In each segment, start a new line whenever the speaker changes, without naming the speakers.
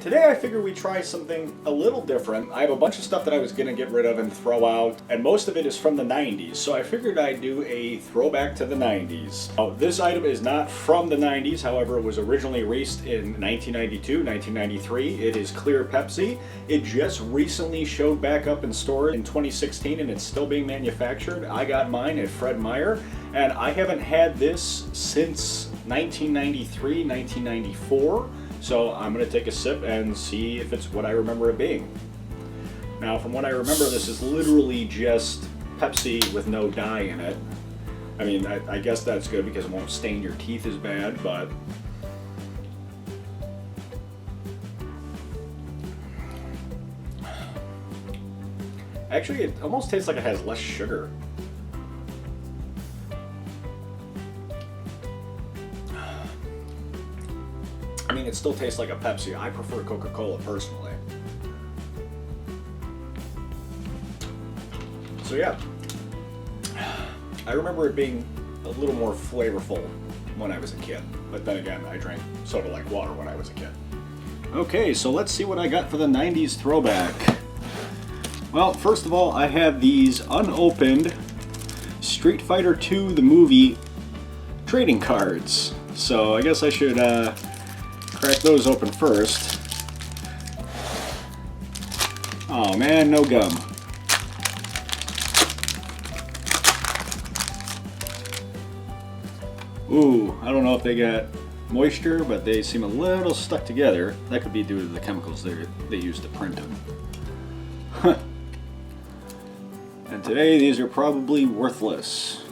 Today I figured we'd try something a little different. I have a bunch of stuff that I was going to get rid of and throw out, and most of it is from the 90s, so I figured I'd do a throwback to the 90s. Now, this item is not from the 90s, however it was originally released in 1992, 1993. It is clear Pepsi. It just recently showed back up in stores in 2016 and it's still being manufactured. I got mine at Fred Meyer, and I haven't had this since 1993, 1994. So I'm going to take a sip and see if it's what I remember it being. Now, from what I remember, this is literally just Pepsi with no dye in it. I mean, I guess that's good because it won't stain your teeth as bad, but... Actually, it almost tastes like it has less sugar. I mean, it still tastes like a Pepsi. I prefer Coca-Cola personally. So yeah, I remember it being a little more flavorful when I was a kid. But then again, I drank soda like water when I was a kid. Okay, so let's see what I got for the 90s throwback. Well, first of all, I have these unopened Street Fighter II the movie trading cards. So I guess I should crack those open first. Oh man, no gum. Ooh, I don't know if they got moisture, but they seem a little stuck together. That could be due to the chemicals they use to print them. And today these are probably worthless.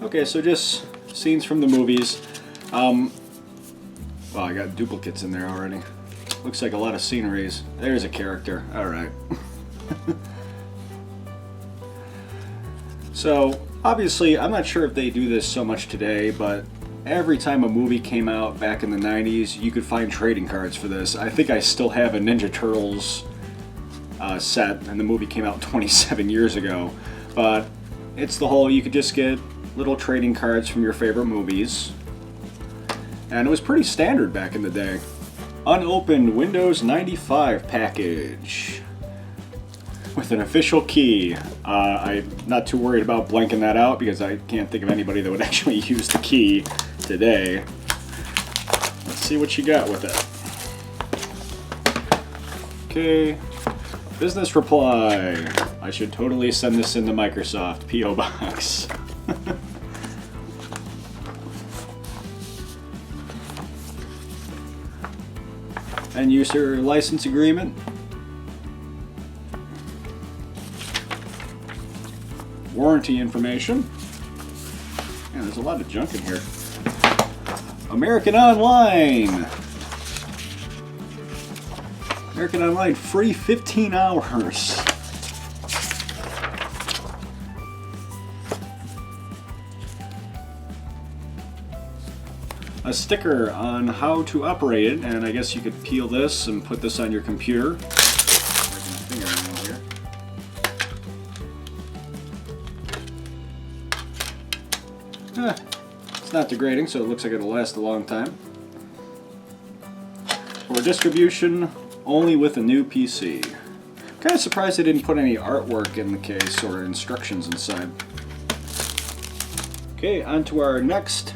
Okay, so just scenes from the movies. Well, I got duplicates in there already. Looks like a lot of sceneries. There's a character. Alright. So, obviously, I'm not sure if they do this so much today, but every time a movie came out back in the 90s, you could find trading cards for this. I think I still have a Ninja Turtles set, and the movie came out 27 years ago. But it's the whole, you could just get little trading cards from your favorite movies. And it was pretty standard back in the day. Unopened Windows 95 package with an official key. I'm not too worried about blanking that out because I can't think of anybody that would actually use the key today. Let's see what you got with it. Okay, business reply. I should totally send this into Microsoft P.O. Box. End user license agreement. Warranty information. Man, there's a lot of junk in here. American Online. American Online free 15 hours. A sticker on how to operate it, and I guess you could peel this and put this on your computer. It's not degrading, so it looks like it'll last a long time. For distribution only with a new PC. Kind of surprised they didn't put any artwork in the case or instructions inside. Okay, on to our next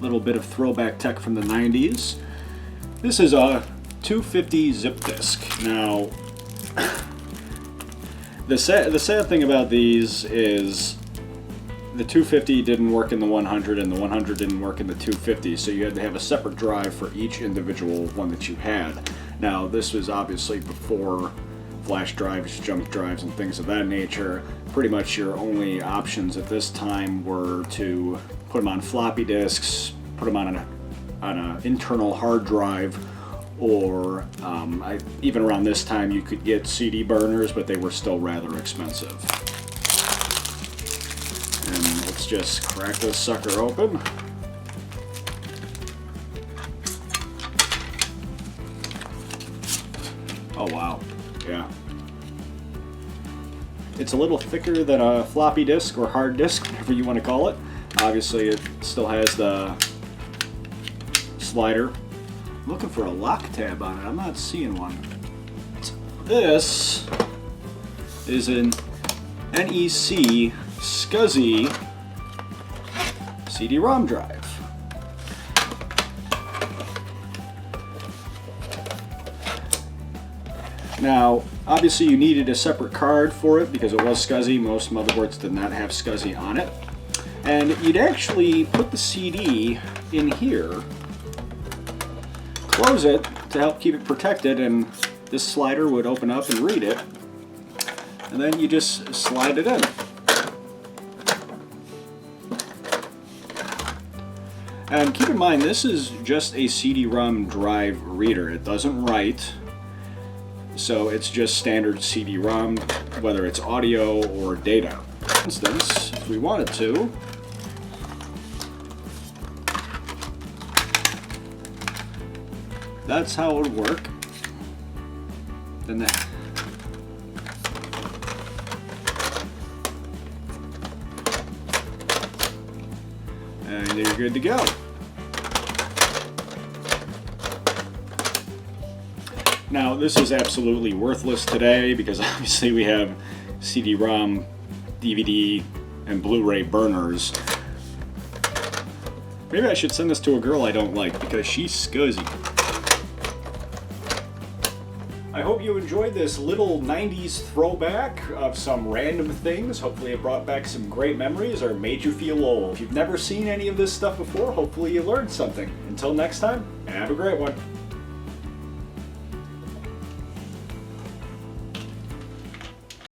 little bit of throwback tech from the 90s. This is a 250 zip disk. Now, the sad thing about these is the 250 didn't work in the 100 and the 100 didn't work in the 250, so you had to have a separate drive for each individual one that you had. Now, this was obviously before flash drives, jump drives, and things of that nature. Pretty much your only options at this time were to put them on floppy disks, put them on an internal hard drive, or even around this time you could get CD burners, but they were still rather expensive. And let's just crack this sucker open. Oh wow, yeah. It's a little thicker than a floppy disk or hard disk, whatever you want to call it. Obviously it still has the slider looking for a lock tab on it. I'm not seeing one. This is an NEC SCSI CD-ROM drive. Now, obviously you needed a separate card for it because it was SCSI. Most motherboards did not have SCSI on it. And you'd actually put the CD in here, close it to help keep it protected, and this slider would open up and read it. And then you just slide it in. And keep in mind, this is just a CD-ROM drive reader. It doesn't write. So it's just standard CD-ROM, whether it's audio or data. For instance, if we wanted to, that's how it would work. Then that. And you're good to go. Now, this is absolutely worthless today because obviously we have CD-ROM, DVD, and Blu-ray burners. Maybe I should send this to a girl I don't like because she's SCSI. I hope you enjoyed this little 90s throwback of some random things. Hopefully it brought back some great memories or made you feel old. If you've never seen any of this stuff before, hopefully you learned something. Until next time, have a great one.